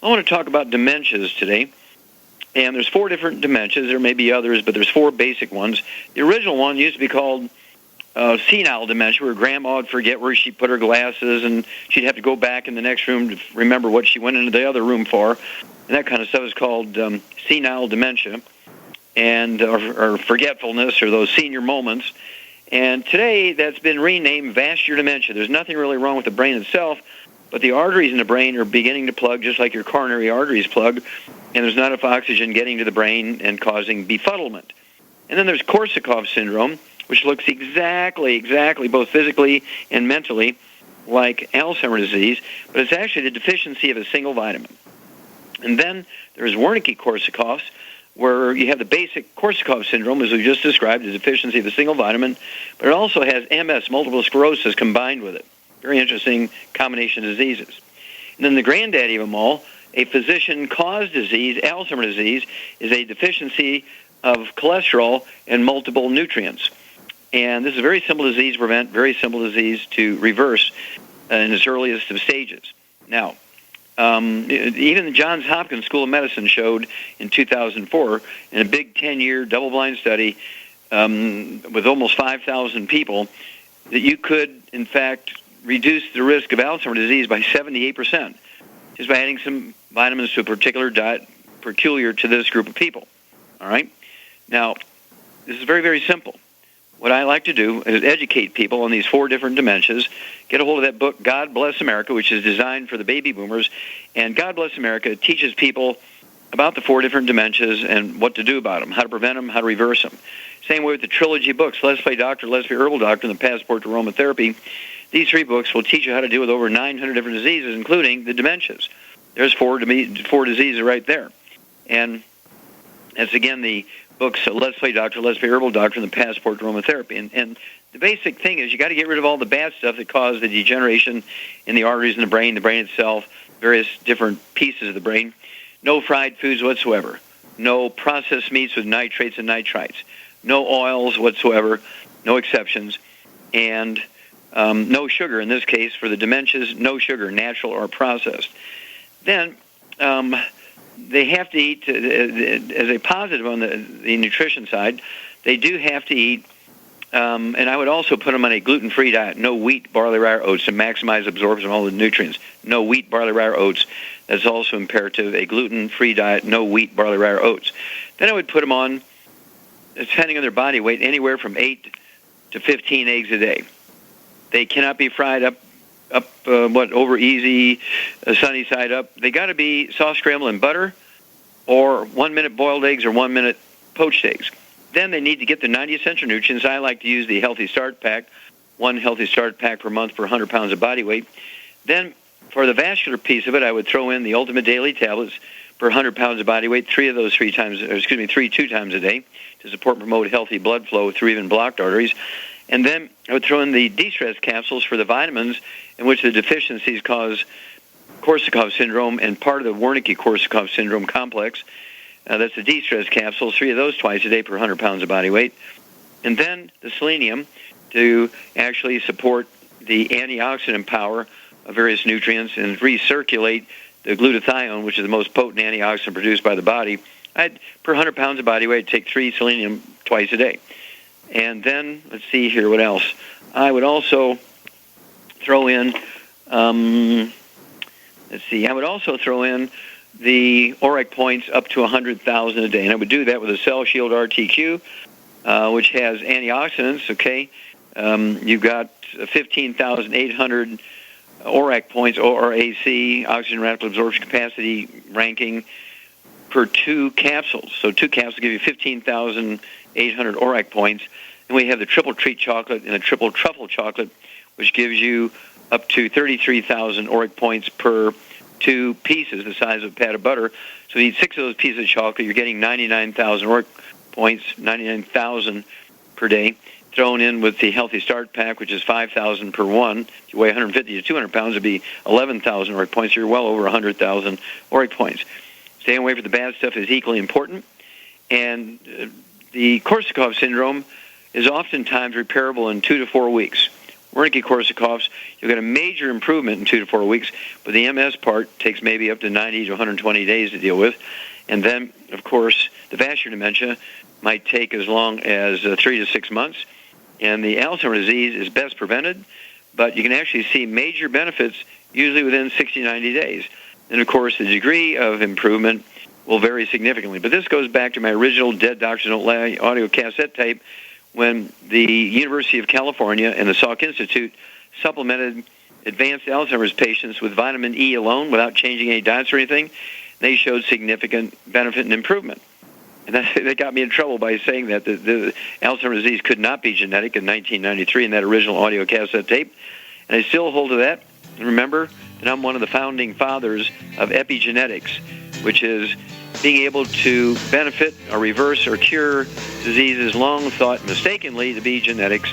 I want to talk about dementias today. And there's 4 different dementias. There may be others, but there's 4 basic ones. The original one used to be called senile dementia, where Grandma would forget where she put her glasses, and she'd have to go back in the next room to remember what she went into the other room for. And that kind of stuff is called senile dementia, and or forgetfulness, or those senior moments. And today, that's been renamed vascular dementia. There's nothing really wrong with the brain itself, but the arteries in the brain are beginning to plug just like your coronary arteries plug, and there's not enough oxygen getting to the brain and causing befuddlement. And then there's Korsakoff syndrome, which looks exactly, both physically and mentally, like Alzheimer's disease, but it's actually the deficiency of a single vitamin. And then there's Wernicke-Korsakoff's, where you have the basic Korsakoff syndrome, as we just described, the deficiency of a single vitamin, but it also has MS, multiple sclerosis, combined with it. Very interesting combination of diseases. And then the granddaddy of them all, a physician-caused disease, Alzheimer's disease, is a deficiency of cholesterol and multiple nutrients. And this is a very simple disease to prevent, very simple disease to reverse in its earliest of stages. Now, even the Johns Hopkins School of Medicine showed in 2004, in a big 10-year double-blind study with almost 5,000 people, that you could, in fact, reduce the risk of Alzheimer's disease by 78%, just by adding some vitamins to a particular diet peculiar to this group of people. All right? Now, this is very, very simple. What I like to do is educate people on these 4 different dementias, get a hold of that book, God Bless America, which is designed for the baby boomers, and God Bless America teaches people about the 4 different dementias and what to do about them, how to prevent them, how to reverse them. Same way with the trilogy books, Let's Play Doctor, Let's Be Herbal Doctor, and the Passport to Aromatherapy. These 3 books will teach you how to deal with over 900 different diseases, including the dementias. There's 4 diseases right there. And that's, again, the books, Let's Play Doctor, Let's Be Herbal Doctor, and the Passport to Aromatherapy. And the basic thing is you got to get rid of all the bad stuff that causes the degeneration in the arteries in the brain itself, various different pieces of the brain. No fried foods whatsoever. No processed meats with nitrates and nitrites. No oils whatsoever. No exceptions. And no sugar, in this case, for the dementias, no sugar, natural or processed. Then they have to eat, as a positive on the nutrition side, they do have to eat, and I would also put them on a gluten-free diet, no wheat, barley, rye, or oats, to maximize absorption of all the nutrients. No wheat, barley, rye, or oats. That's also imperative, a gluten-free diet, no wheat, barley, rye, or oats. Then I would put them on, depending on their body weight, anywhere from 8 to 15 eggs a day. They cannot be fried up over easy, sunny side up. They got to be soft scrambled in butter, or 1-minute boiled eggs, or 1-minute poached eggs. Then they need to get the 90 essential nutrients. I like to use the Healthy Start Pack, 1 Healthy Start Pack per month per 100 pounds of body weight. Then for the vascular piece of it, I would throw in the Ultimate Daily Tablets per 100 pounds of body weight, 3 of those 2 times a day to support and promote healthy blood flow through even blocked arteries. And then I would throw in the de-stress capsules for the vitamins in which the deficiencies cause Korsakoff syndrome and part of the Wernicke-Korsakoff syndrome complex. That's the de-stress capsules, 3 of those twice a day per 100 pounds of body weight. And then the selenium to actually support the antioxidant power of various nutrients and recirculate the glutathione, which is the most potent antioxidant produced by the body. Per 100 pounds of body weight, take 3 selenium twice a day. And then, let's see here, what else? I would also throw in, I would also throw in the ORAC points up to 100,000 a day. And I would do that with a Cell Shield RTQ, which has antioxidants, okay? You've got 15,800 ORAC points, ORAC, oxygen radical absorption capacity ranking, per 2 capsules. So 2 capsules give you 15,800 ORAC points. And we have the triple treat chocolate and the triple truffle chocolate, which gives you up to 33,000 ORAC points per 2 pieces, the size of a pat of butter. So you eat 6 of those pieces of chocolate, you're getting 99,000 ORAC points, 99,000 per day. Thrown in with the Healthy Start Pack, which is 5,000 per one. If you weigh 150 to 200 pounds, it'd be 11,000 ORAC points. You're well over 100,000 ORAC points. Staying away from the bad stuff is equally important. And the Korsakoff syndrome is oftentimes repairable in 2 to 4 weeks. Wernicke-Korsakoffs, you'll get a major improvement in 2 to 4 weeks, but the MS part takes maybe up to 90 to 120 days to deal with. And then, of course, the vascular dementia might take as long as 3 to 6 months. And the Alzheimer's disease is best prevented, but you can actually see major benefits usually within 60 to 90 days. And, of course, the degree of improvement will vary significantly. But this goes back to my original Dead Doctors Don't Lie audio cassette tape when the University of California and the Salk Institute supplemented advanced Alzheimer's patients with vitamin E alone without changing any diets or anything. They showed significant benefit and improvement. And that got me in trouble by saying that the Alzheimer's disease could not be genetic in 1993 in that original audio cassette tape. And I still hold to that. And remember that I'm one of the founding fathers of epigenetics, which is being able to benefit or reverse or cure diseases long thought mistakenly to be genetics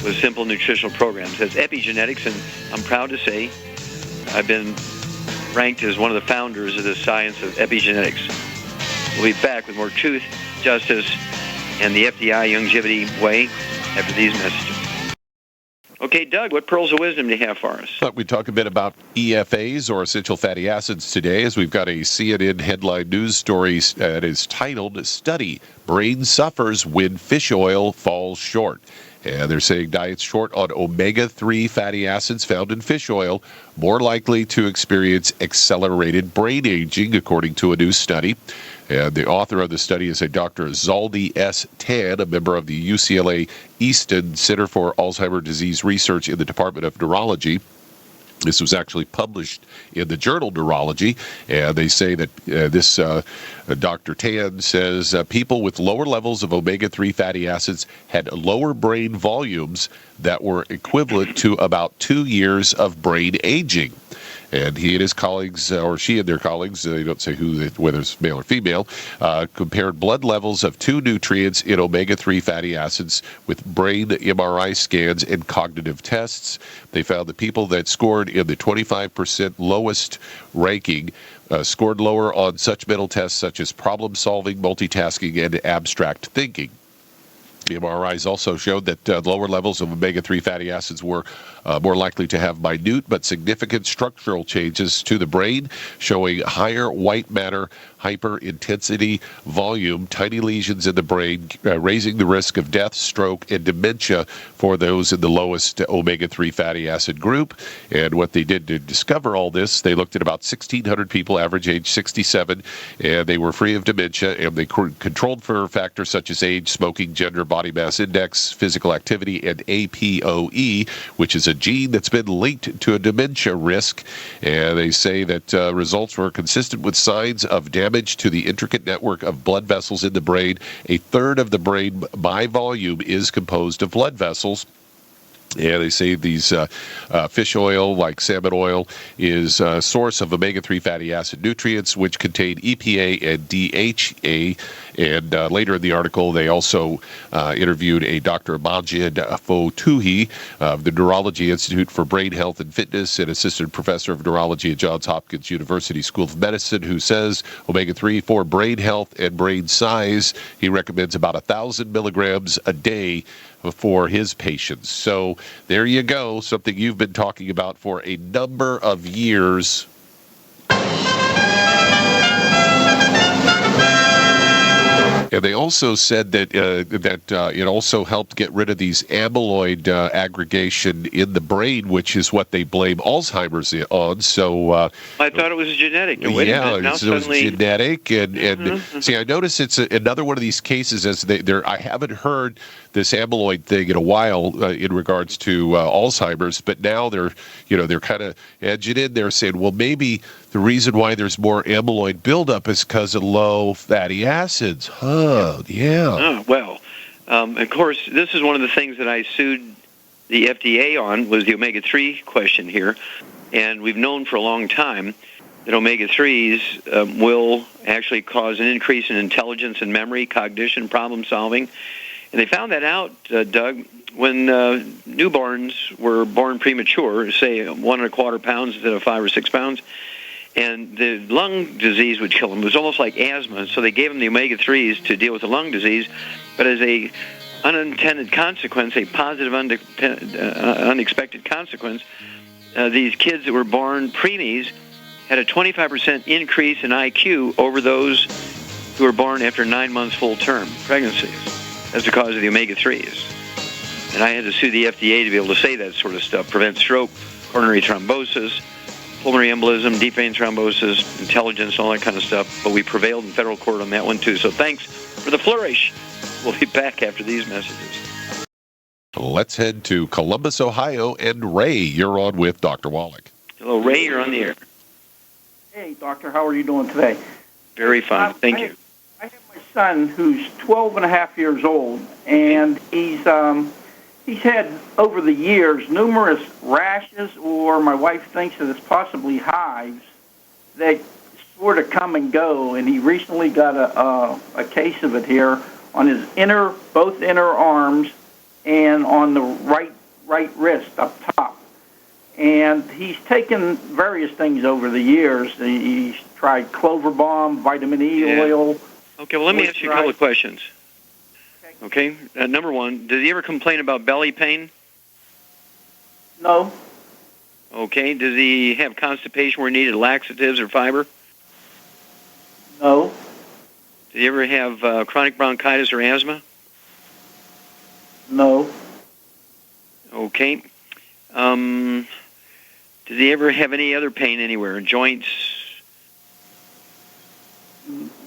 with simple nutritional programs. That's epigenetics, and I'm proud to say I've been ranked as one of the founders of the science of epigenetics. We'll be back with more truth, justice, and the FDI longevity way after these messages. Okay, Doug, what pearls of wisdom do you have for us? Thought we'd talk a bit about EFAs, or essential fatty acids, today, as we've got a CNN headline news story that is titled, "Study, Brain Suffers When Fish Oil Falls Short." And they're saying diets short on omega-3 fatty acids found in fish oil more likely to experience accelerated brain aging, according to a new study. And the author of the study is a Dr. Zaldy S. Tan, a member of the UCLA Easton Center for Alzheimer's Disease Research in the Department of Neurology. This was actually published in the journal Neurology, and they say that Dr. Tan says people with lower levels of omega-3 fatty acids had lower brain volumes that were equivalent to about 2 years of brain aging. And he and his colleagues, or she and their colleagues, they don't say whether it's male or female, compared blood levels of 2 nutrients in omega-3 fatty acids with brain MRI scans and cognitive tests. They found that people that scored in the 25% lowest ranking scored lower on such mental tests such as problem-solving, multitasking, and abstract thinking. The MRIs also showed that lower levels of omega-3 fatty acids were more likely to have minute but significant structural changes to the brain, showing higher white matter, hyperintensity volume, tiny lesions in the brain, raising the risk of death, stroke, and dementia for those in the lowest omega-3 fatty acid group. And what they did to discover all this, they looked at about 1,600 people, average age 67, and they were free of dementia, and they controlled for factors such as age, smoking, gender, body mass index, physical activity, and APOE, which is a gene that's been linked to a dementia risk. And they say that results were consistent with signs of damage to the intricate network of blood vessels in the brain. A third of the brain by volume is composed of blood vessels. Yeah, they say these fish oil, like salmon oil, is a source of omega-3 fatty acid nutrients, which contain EPA and DHA. And later in the article, they also interviewed a Dr. Majid Fotuhi of the Neurology Institute for Brain Health and Fitness and assistant professor of neurology at Johns Hopkins University School of Medicine, who says omega-3 for brain health and brain size. He recommends about 1,000 milligrams a day for his patients. So there you go, something you've been talking about for a number of years. And they also said that it also helped get rid of these amyloid aggregation in the brain, which is what they blame Alzheimer's on. So I thought it was genetic. So it was genetic, and see, I notice it's another one of these cases. I haven't heard this amyloid thing in a while in regards to Alzheimer's, but now they're kind of edging in there, saying, well, maybe the reason why there's more amyloid buildup is because of low fatty acids. Yeah. Well, of course, this is one of the things that I sued the FDA on, was the omega-3 question here. And we've known for a long time that omega-3s will actually cause an increase in intelligence and memory, cognition, problem solving. And they found that out, Doug, when newborns were born premature, say 1.25 pounds instead of 5 or 6 pounds. And the lung disease would kill them. It was almost like asthma, so they gave them the omega-3s to deal with the lung disease. But as they unintended consequence, a positive unexpected consequence. These kids that were born preemies had a 25% increase in IQ over those who were born after 9 months full-term pregnancies. That's because of the omega-3s. And I had to sue the FDA to be able to say that sort of stuff, prevent stroke, coronary thrombosis, pulmonary embolism, deep vein thrombosis, intelligence, all that kind of stuff. But we prevailed in federal court on that one, too. So thanks for the flourish. We'll be back after these messages. Let's head to Columbus, Ohio, and Ray, you're on with Dr. Wallach. Hello, Ray, you're on the air. Hey, Doctor, how are you doing today? Very fine, thank you. I have my son who's 12 and a half years old, and he's had, over the years, numerous rashes, or my wife thinks that it's possibly hives, that sort of come and go, and he recently got a case of it here on his both inner arms and on the right wrist up top. And he's taken various things over the years. He's tried Clover Balm, vitamin E oil. Okay, well, let me ask you a couple of questions. Okay, number one, does he ever complain about belly pain? No. Okay, does he have constipation where he needed laxatives or fiber? No. Did he ever have chronic bronchitis or asthma? No. Okay. Does he ever have any other pain anywhere, joints?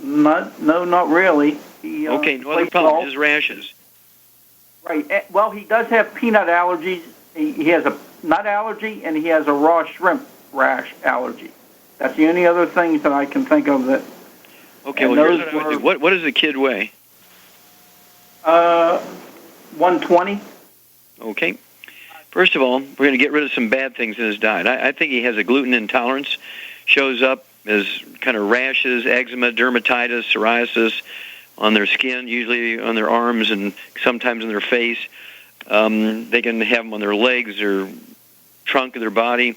No, not really. Okay, no other problem, just rashes. Right. Well, he does have peanut allergies. He has a nut allergy, and he has a raw shrimp rash allergy. That's the only other things that I can think of that... Okay, well, here's what I would do. What does the kid weigh? 120. Okay. First of all, we're going to get rid of some bad things in his diet. I think he has a gluten intolerance. Shows up as kind of rashes, eczema, dermatitis, psoriasis on their skin, usually on their arms and sometimes on their face. They can have them on their legs, their trunk of their body,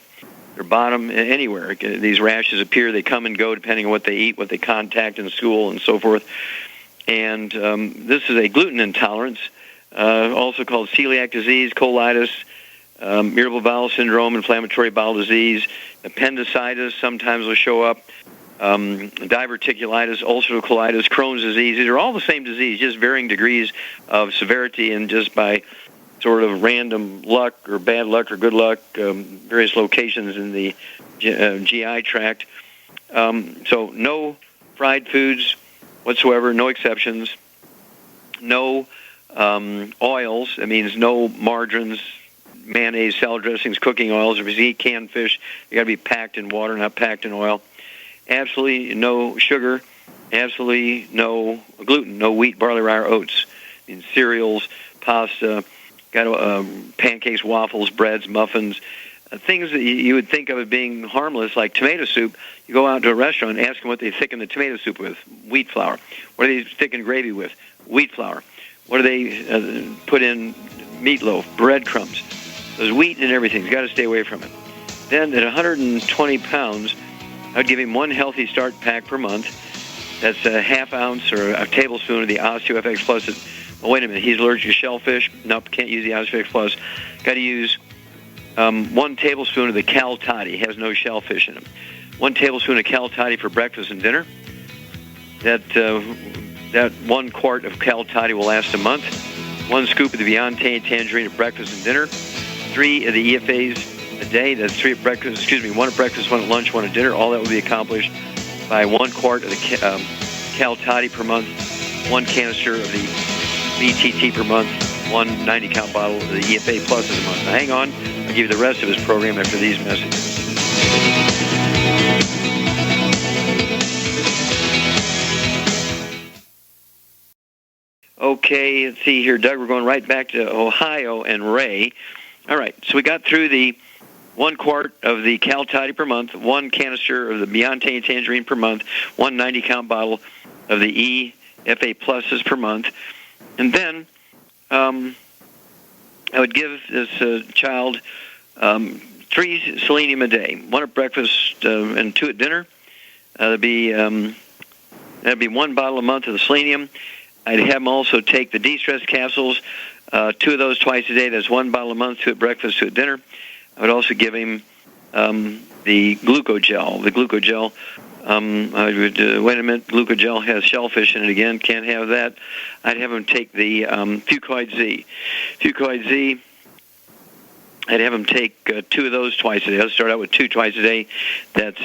their bottom, anywhere. These rashes appear. They come and go depending on what they eat, what they contact in school, and so forth. And this is a gluten intolerance, also called celiac disease, colitis, irritable bowel syndrome, inflammatory bowel disease, appendicitis sometimes will show up, diverticulitis, ulcerative colitis, Crohn's disease. These are all the same disease, just varying degrees of severity, and just by sort of random luck or bad luck or good luck, various locations in the GI tract. So no fried foods whatsoever, no exceptions, no oils. That means no margarines, mayonnaise, salad dressings, cooking oils. If you eat canned fish, you got to be packed in water, not packed in oil. Absolutely no sugar. Absolutely no gluten. No wheat, barley, rye, or oats. I mean, cereals, pasta, pancakes, waffles, breads, muffins, things that you would think of as being harmless, like tomato soup. You go out to a restaurant and ask them what they thicken the tomato soup with. Wheat flour. What do they thicken gravy with? Wheat flour. What do they put in meatloaf? Breadcrumbs. There's wheat and everything. You've got to stay away from it. Then at 120 pounds, I'd give him one Healthy Start pack per month. That's a half ounce or a tablespoon of the OsteoFX Plus. Oh, wait a minute. He's allergic to shellfish. Nope, can't use the OsteoFX Plus. Got to use 1 tablespoon of the Cal Toddy. It has no shellfish in it. 1 tablespoon of Cal Toddy for breakfast and dinner. That 1 quart of Cal Toddy will last a month. 1 scoop of the Beyond Tangerine at breakfast and dinner. 3 of the EFAs a day. That's 3 at breakfast. 1 at breakfast, 1 at lunch, 1 at dinner. All that will be accomplished by 1 quart of the Cal Toddy per month. 1 canister of the BTT per month. 1 90-count bottle of the EFA Pluses a month. Now, hang on. I'll give you the rest of his program after these messages. Okay, let's see here, Doug. We're going right back to Ohio and Ray. All right, so we got through the 1 quart of the Cal Toddy per month, 1 canister of the Beyond Tangerine per month, 1 90-count bottle of the EFA Pluses per month. And then I would give this child 3 selenium a day, 1 at breakfast and 2 at dinner. That'd be 1 bottle a month of the selenium. I'd have him also take the de-stress capsules, 2 of those twice a day. That's 1 bottle a month, 2 at breakfast, 2 at dinner. I would also give him the Glucogel. The Glucogel, I would, wait a minute, Glucogel has shellfish in it again. Can't have that. I'd have him take the Fucoid Z. Fucoid Z, I'd have him take 2 of those twice a day. I'll start out with 2 twice a day. That's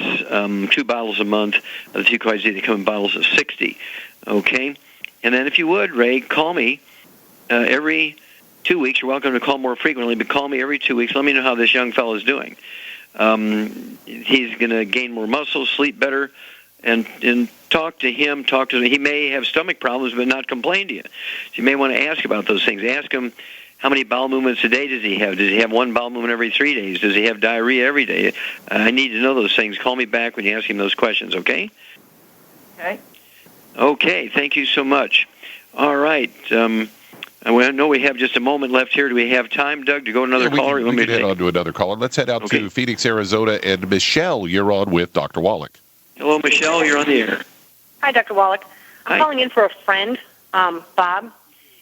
2 bottles a month of the Fucoid Z. They come in bottles of 60. Okay? And then if you would, Ray, call me every 2 weeks. You're welcome to call more frequently, but call me every 2 weeks. Let me know how this young fellow is doing. He's going to gain more muscle, sleep better, and talk to him. He may have stomach problems, but not complain to you. So you may want to ask about those things. Ask him, how many bowel movements a day does he have? Does he have 1 bowel movement every 3 days? Does he have diarrhea every day? I need to know those things. Call me back when you ask him those questions, okay? Okay. Okay, thank you so much. All right. I know we have just a moment left here. Do we have time, Doug, to go to another caller? We can head on to another caller. Let's head out to Phoenix, Arizona. And Michelle, you're on with Dr. Wallach. Hello, Michelle. You're on the air. Hi, Dr. Wallach. I'm Hi. calling in for a friend, Bob.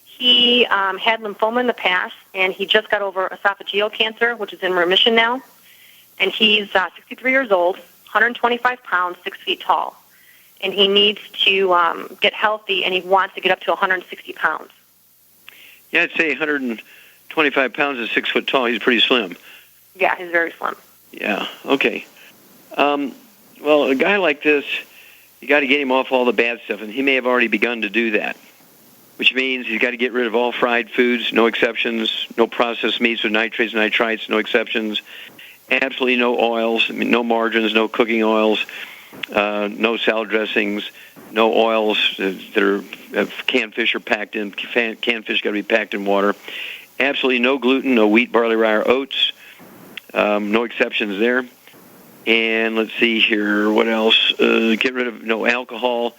He had lymphoma in the past, and he just got over esophageal cancer, which is in remission now. And he's 63 years old, 125 pounds, 6 feet tall. And he needs to get healthy, and he wants to get up to 160 pounds. Yeah, I'd say 125 pounds is 6 foot tall. He's pretty slim. Yeah, he's very slim. Yeah, okay. Well, a guy like this, you got to get him off all the bad stuff, and he may have already begun to do that, which means he's got to get rid of all fried foods, no exceptions, no processed meats with nitrates, nitrites, no exceptions, absolutely no oils, no margarines, no cooking oils, no salad dressings, no oils that are canned fish are packed in. Canned fish got to be packed in water. Absolutely no gluten, no wheat, barley, rye, or oats. No exceptions there. And let's see here, what else? Get rid of no alcohol,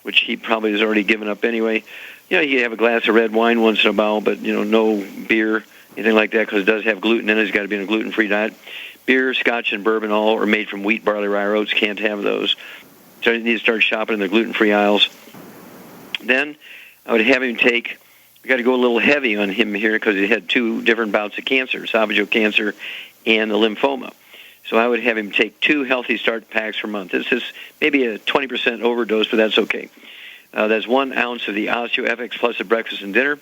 which he probably has already given up anyway. You know, he can have a glass of red wine once in a while, but, you know, no beer, anything like that, because it does have gluten in it. It's got to be in a gluten-free diet. Beer, scotch, and bourbon all are made from wheat, barley, rye, or oats. Can't have those. So you need to start shopping in the gluten-free aisles. Then I would have him take, we got to go a little heavy on him here because he had 2 different bouts of cancer, esophageal cancer and the lymphoma. So I would have him take 2 Healthy Start packs per month. This is maybe a 20% overdose, but that's okay. That's 1 ounce of the OsteoFX Plus at breakfast and dinner,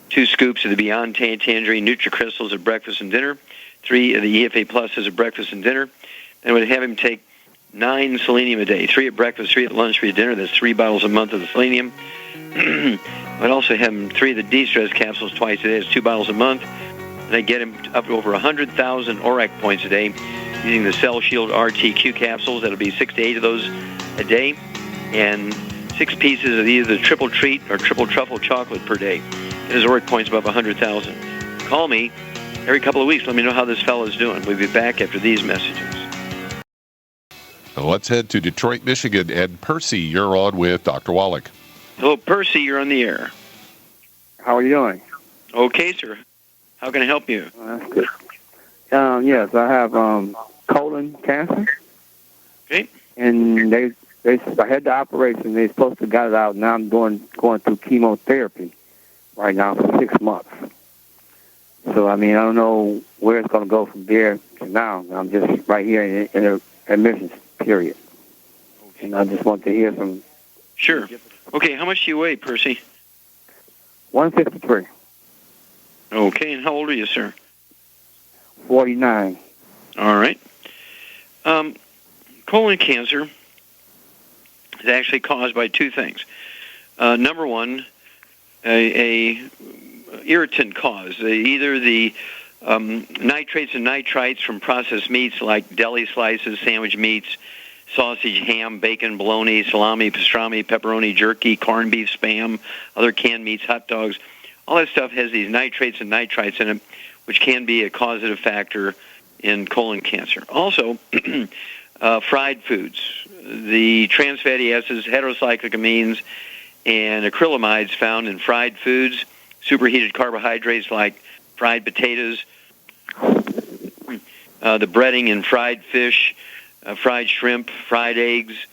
2 scoops of the Beyond Tangerine NutriCrystals at breakfast and dinner, 3 of the EFA Pluses at breakfast and dinner. And I would have him take 9 selenium a day, 3 at breakfast, 3 at lunch, 3 at dinner. That's 3 bottles a month of the selenium. I'd also have him 3 of the de-stress capsules twice a day. That's 2 bottles a month. And I'd get him up to over 100,000 ORAC points a day using the Cell Shield RTQ capsules. That'll be 6 to 8 of those a day. And 6 pieces of either the triple treat or triple truffle chocolate per day. And his ORAC points above 100,000. Call me every couple of weeks. Let me know how this fellow is doing. We'll be back after these messages. Let's head to Detroit, Michigan. And Percy, you're on with Dr. Wallach. Hello, Percy. You're on the air. How are you doing? Okay, sir. How can I help you? That's good. Yes, I have colon cancer. Okay. And I had the operation. They're supposed to got it out. Now I'm going through chemotherapy right now for 6 months. So, I mean, I don't know where it's going to go from there to now. I'm just right here in a admissions period. And I just want to hear some... Sure. Okay, how much do you weigh, Percy? 153. Okay, and how old are you, sir? 49. All right. Colon cancer is actually caused by 2 things. Number one, a irritant cause. Either the nitrates and nitrites from processed meats like deli slices, sandwich meats, sausage, ham, bacon, bologna, salami, pastrami, pepperoni, jerky, corned beef, Spam, other canned meats, hot dogs. All that stuff has these nitrates and nitrites in it, which can be a causative factor in colon cancer. Also, fried foods. The trans fatty acids, heterocyclic amines, and acrylamides found in fried foods, superheated carbohydrates like fried potatoes, the breading in fried fish, fried shrimp, fried eggs,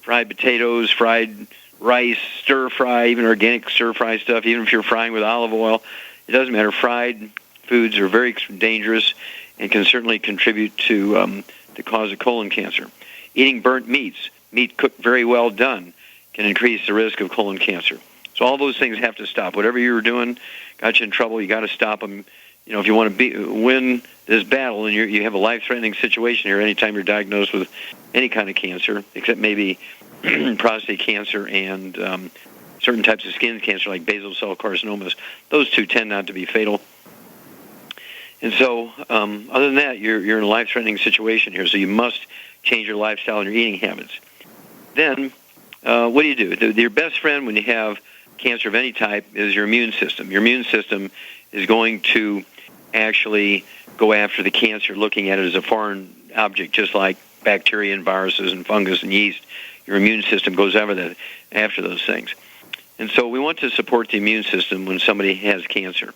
fried potatoes, fried rice, stir fry, even organic stir fry stuff, even if you're frying with olive oil. It doesn't matter. Fried foods are very dangerous and can certainly contribute to the cause of colon cancer. Eating burnt meats, meat cooked very well done, can increase the risk of colon cancer. So all those things have to stop. Whatever you were doing got you in trouble, you got to stop them. You know, if you want to win this battle, and you have a life-threatening situation here anytime you're diagnosed with any kind of cancer, except maybe prostate cancer and certain types of skin cancer like basal cell carcinomas. Those two tend not to be fatal. And so, other than that, you're in a life-threatening situation here, so you must change your lifestyle and your eating habits. Then, what do? Your best friend when you have cancer of any type is your immune system. Your immune system is going to actually go after the cancer, looking at it as a foreign object, just like bacteria and viruses and fungus and yeast. Your immune system goes after those things. And so we want to support the immune system when somebody has cancer.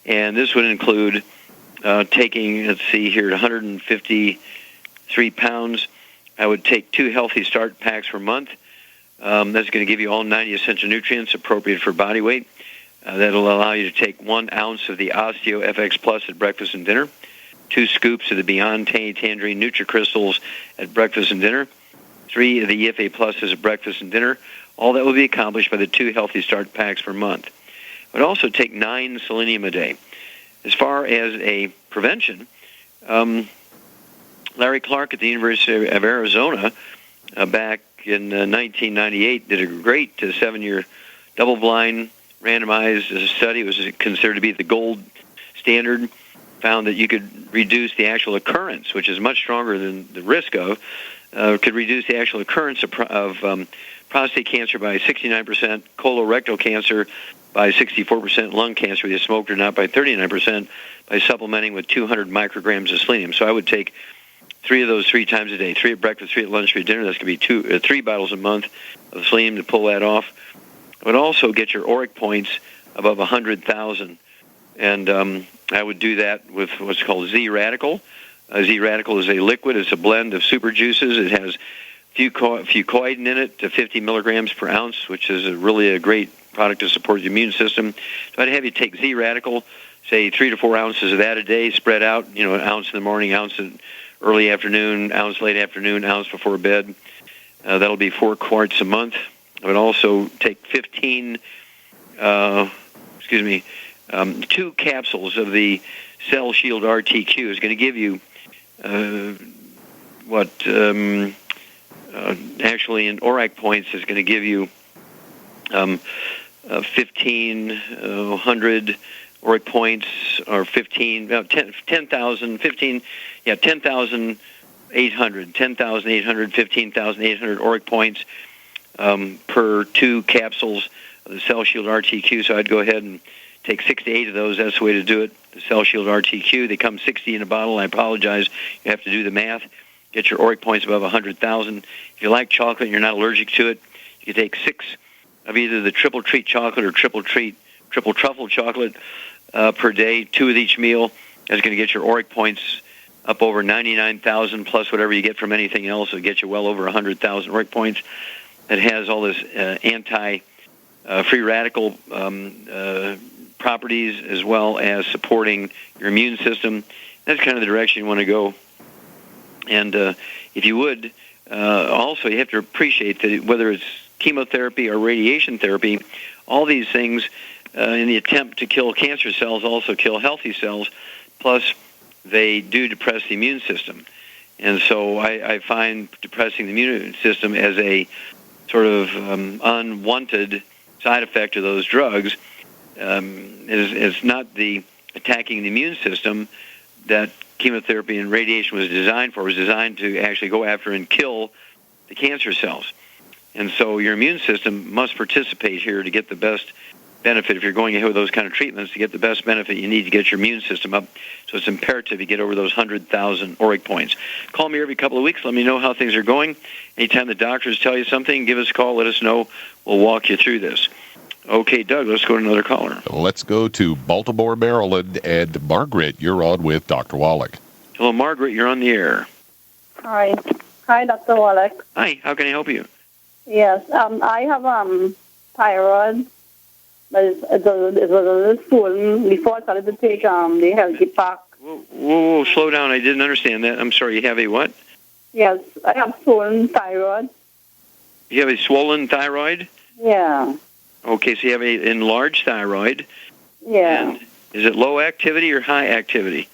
And this would include taking, let's see here, 153 pounds. I would take 2 Healthy Start packs per month. That's going to give you all 90 essential nutrients appropriate for body weight. That'll allow you to take 1 ounce of the Osteo FX Plus at breakfast and dinner, 2 scoops of the Beyond Tangerine NutriCrystals at breakfast and dinner, 3 of the EFA Pluses at breakfast and dinner. All that will be accomplished by the 2 Healthy Start packs per month. I would also take 9 selenium a day. As far as a prevention, Larry Clark at the University of Arizona back in 1998 did a great 7-year double-blind randomized study. It was considered to be the gold standard. Found that you could reduce the actual occurrence, which is much stronger than the risk of, could reduce the actual occurrence of prostate cancer by 69%, colorectal cancer by 64%, lung cancer, whether you smoked or not, by 39% by supplementing with 200 micrograms of selenium. So I would take 3 of those 3 times a day, 3 at breakfast, 3 at lunch, 3 at dinner. That's going to be 3 bottles a month of selenium to pull that off. I would also get your ORAC points above 100,000. And I would do that with what's called Z-Radical. Z-Radical is a liquid. It's a blend of super juices. It has fucoidan in it to 50 milligrams per ounce, which is really a great product to support the immune system. So I'd have you take Z-Radical, say 3 to 4 ounces of that a day, spread out, an ounce in the morning, ounce in early afternoon, ounce late afternoon, ounce before bed. That'll be 4 quarts a month. I would also take 2 capsules of the Cell Shield RTQ. Is going to give you actually in ORAC points is going to give you 1,500 ORAC points, or 10,800, 15,800 ORAC points per 2 capsules of the Cell Shield RTQ. So I'd go ahead and take 6 to 8 of those. That's the way to do it. The Cell Shield RTQ. They come 60 in a bottle. I apologize. You have to do the math. Get your ORAC points above 100,000. If you like chocolate and you're not allergic to it, you can take 6 of either the triple treat chocolate or triple truffle chocolate per day, 2 with each meal. That's going to get your ORAC points up over 99,000 plus whatever you get from anything else. It'll get you well over 100,000 ORAC points. It has all this anti-free radical properties as well as supporting your immune system. That's kind of the direction you want to go. And if you would, also you have to appreciate that whether it's chemotherapy or radiation therapy, all these things in the attempt to kill cancer cells also kill healthy cells, plus they do depress the immune system. And so I find depressing the immune system as a sort of unwanted side effect of those drugs. It's not the attacking the immune system that chemotherapy and radiation was designed for. It was designed to actually go after and kill the cancer cells. And so your immune system must participate here to get the best benefit. If you're going ahead with those kind of treatments, to get the best benefit, you need to get your immune system up. So it's imperative you get over those 100,000 ORAC points. Call me every couple of weeks. Let me know how things are going. Anytime the doctors tell you something, give us a call. Let us know. We'll walk you through this. Okay, Doug, let's go to another caller. Let's go to Baltimore, Maryland. And Margaret, you're on with Dr. Wallach. Hello, Margaret. You're on the air. Hi. Hi, Dr. Wallach. Hi. How can I help you? Yes, I have thyroid, but it was a little swollen before I started to take the healthy pack. Whoa, slow down. I didn't understand that. I'm sorry. You have a what? Yes, I have swollen thyroid. You have a swollen thyroid? Yeah. Okay, so you have a enlarged thyroid. Yeah. And is it low activity or high activity?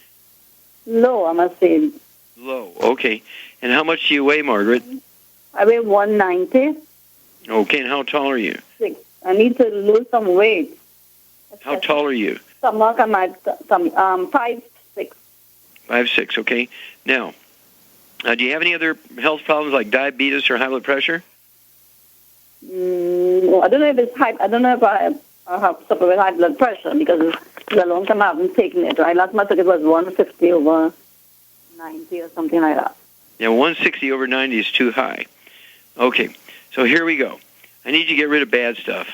Low, I must say. Low. Okay. And how much do you weigh, Margaret? I weigh 190. Okay, and how tall are you? I need to lose some weight. How tall are you? Stomach, I'm at 5'6". 5'6", okay. Now, do you have any other health problems like diabetes or high blood pressure? I don't know if it's high. I don't know if I have suffered with high blood pressure because it's a long time I haven't taken it. Last time I took it was 150 over 90 or something like that. Yeah, 160 over 90 is too high. Okay, so here we go. I need you to get rid of bad stuff.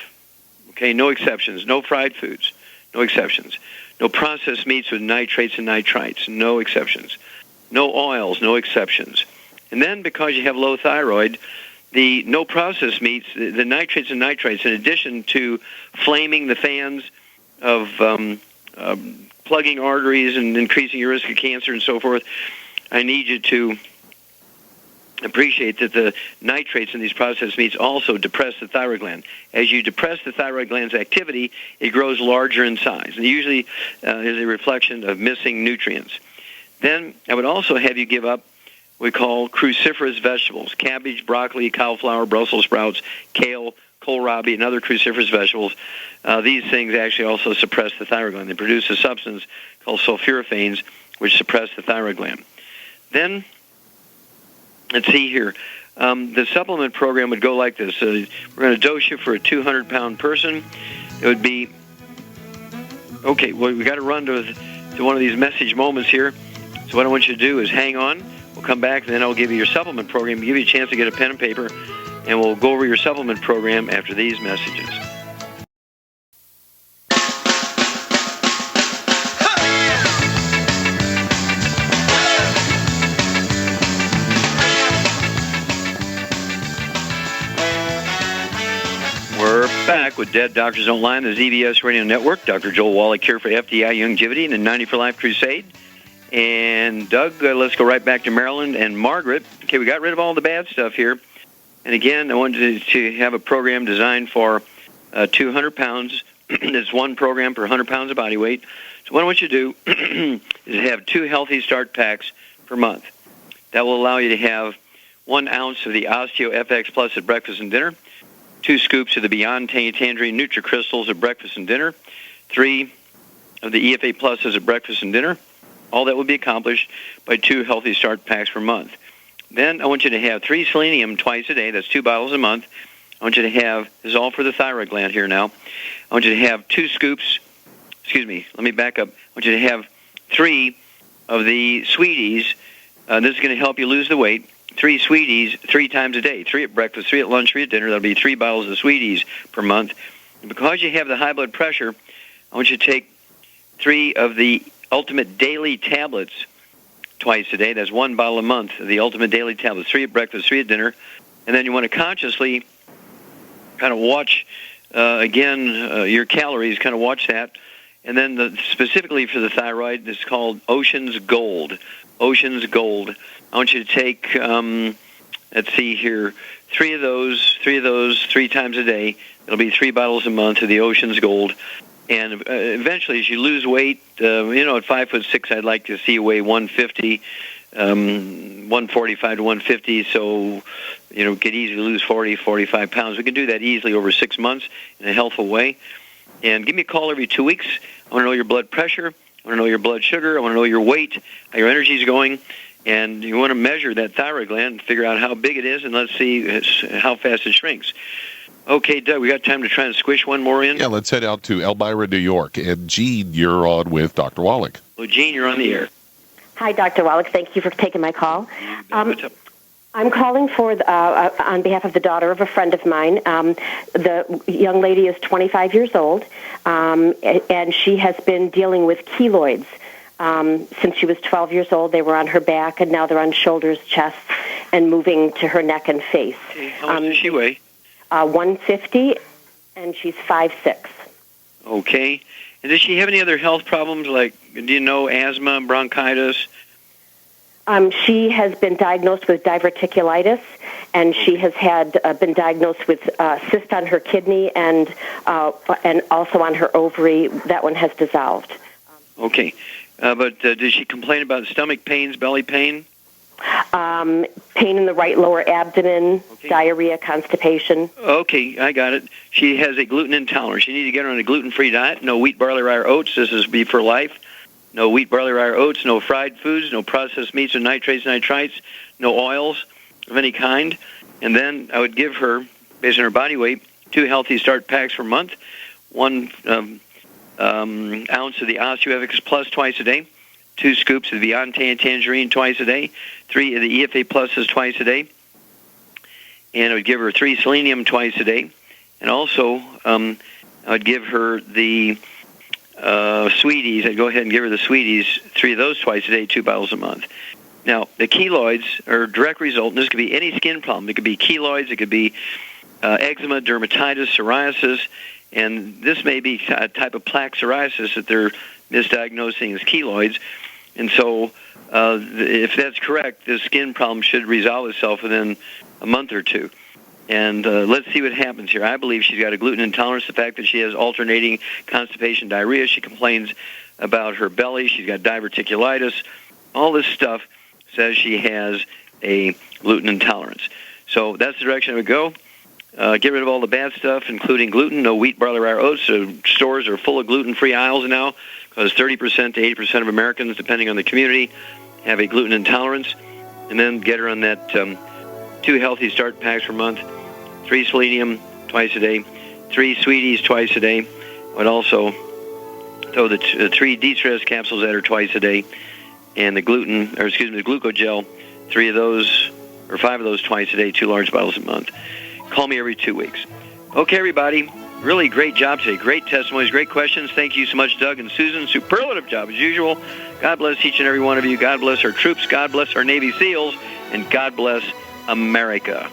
Okay, no exceptions. No fried foods. No exceptions. No processed meats with nitrates and nitrites. No exceptions. No oils. No exceptions. And then because you have low thyroid, the no processed meats, the nitrates and nitrites, in addition to flaming the fans of plugging arteries and increasing your risk of cancer and so forth, I need you to appreciate that the nitrates in these processed meats also depress the thyroid gland. As you depress the thyroid gland's activity, it grows larger in size, and usually is a reflection of missing nutrients. Then I would also have you give up what we call cruciferous vegetables: cabbage, broccoli, cauliflower, Brussels sprouts, kale, kohlrabi, and other cruciferous vegetables. These things actually also suppress the thyroid gland. They produce a substance called sulforaphanes, which suppress the thyroid gland. Then, let's see here. The supplement program would go like this. We're going to dose you for a 200-pound person. It would be, okay, well, we got to run to one of these message moments here. So what I want you to do is hang on. We'll come back, and then I'll give you your supplement program, give you a chance to get a pen and paper, and we'll go over your supplement program after these messages. We're back with Dead Doctors Don't Lie on the ZBS Radio Network. Dr. Joel Wallach here for FDI Longevity and the 90 for Life Crusade. And Doug, let's go right back to Maryland. And Margaret, okay, we got rid of all the bad stuff here. And again, I wanted to have a program designed for 200 pounds. It's one program per 100 pounds of body weight. So what I want you to do is have 2 Healthy Start packs per month. That will allow you to have 1 ounce of the Osteo FX Plus at breakfast and dinner, 2 scoops of the Beyond Tangerine NutriCrystals at breakfast and dinner, 3 of the EFA Pluses at breakfast and dinner. All that will be accomplished by 2 Healthy Start packs per month. Then I want you to have 3 selenium twice a day. That's 2 bottles a month. I want you to have, this is all for the thyroid gland here now. I want you to have 2 scoops, let me back up. I want you to have 3 of the Sweeties. This is going to help you lose the weight. 3 Sweeties 3 times a day. 3 at breakfast, 3 at lunch, 3 at dinner. That'll be 3 bottles of Sweeties per month. And because you have the high blood pressure, I want you to take 3 of the Ultimate Daily Tablets twice a day. That's 1 bottle a month of the Ultimate Daily Tablets, 3 at breakfast, 3 at dinner. And then you want to consciously kind of watch, your calories, kind of watch that. And then specifically for the thyroid, it's called Ocean's Gold. Ocean's Gold. I want you to take, let's see here, 3 of those 3 times a day. It'll be 3 bottles a month of the Ocean's Gold. And eventually, as you lose weight, at 5'6", I'd like to see you weigh 150, 145 to 150. So, could easily lose 40, 45 pounds. We can do that easily over 6 months in a healthful way. And give me a call every 2 weeks. I want to know your blood pressure. I want to know your blood sugar. I want to know your weight, how your energy is going. And you want to measure that thyroid gland, figure out how big it is, and let's see how fast it shrinks. Okay, Doug, we got time to try and squish one more in? Yeah, let's head out to Elmira, New York. And Gene, you're on with Dr. Wallach. Well, Gene, you're on the air. Hi, Dr. Wallach. Thank you for taking my call. I'm calling for on behalf of the daughter of a friend of mine. The young lady is 25 years old, and she has been dealing with keloids. Since she was 12 years old, they were on her back, and now they're on shoulders, chest, and moving to her neck and face. Okay. How much does she weigh? 150, and she's 5'6". Okay. And does she have any other health problems, like, do you know, asthma, bronchitis? She has been diagnosed with diverticulitis, and she has been diagnosed with cyst on her kidney and also on her ovary. That one has dissolved. Okay. But does she complain about stomach pains, belly pain? Pain in the right lower abdomen, diarrhea, constipation. Okay, I got it. She has a gluten intolerance. You need to get her on a gluten-free diet. No wheat, barley, rye, or oats. This is be for life. No wheat, barley, rye, or oats. No fried foods. No processed meats or nitrates, nitrites. No oils of any kind. And then I would give her, based on her body weight, 2 Healthy Start packs per month, 1 ounce of the OsteoEffix Plus twice a day, 2 scoops of the Beyond Tangerine twice a day, 3 of the EFA Pluses twice a day, and I would give her 3 selenium twice a day, and also I would give her the Sweeties. I'd go ahead and give her the Sweeties, 3 of those twice a day, 2 bottles a month. Now, the keloids are a direct result, and this could be any skin problem. It could be keloids, it could be eczema, dermatitis, psoriasis, and this may be a type of plaque psoriasis that they're misdiagnosing as keloids. And so if that's correct, the skin problem should resolve itself within a month or 2. And let's see what happens here. I believe she's got a gluten intolerance, the fact that she has alternating constipation, diarrhea. She complains about her belly. She's got diverticulitis. All this stuff says she has a gluten intolerance. So that's the direction I would go. Get rid of all the bad stuff, including gluten. No wheat, barley, rye, or oats. So stores are full of gluten-free aisles now, because 30% to 80% of Americans, depending on the community, have a gluten intolerance. And then get her on that 2 Healthy Start packs per month, 3 selenium twice a day, 3 Sweeties twice a day. I would also throw the 3 de-stress capsules at her twice a day, and the glucogel, 3 of those or 5 of those twice a day, 2 large bottles a month. Call me every 2 weeks. Okay, everybody. Really great job today. Great testimonies, great questions. Thank you so much, Doug and Susan. Superlative job as usual. God bless each and every one of you. God bless our troops. God bless our Navy SEALs. And God bless America.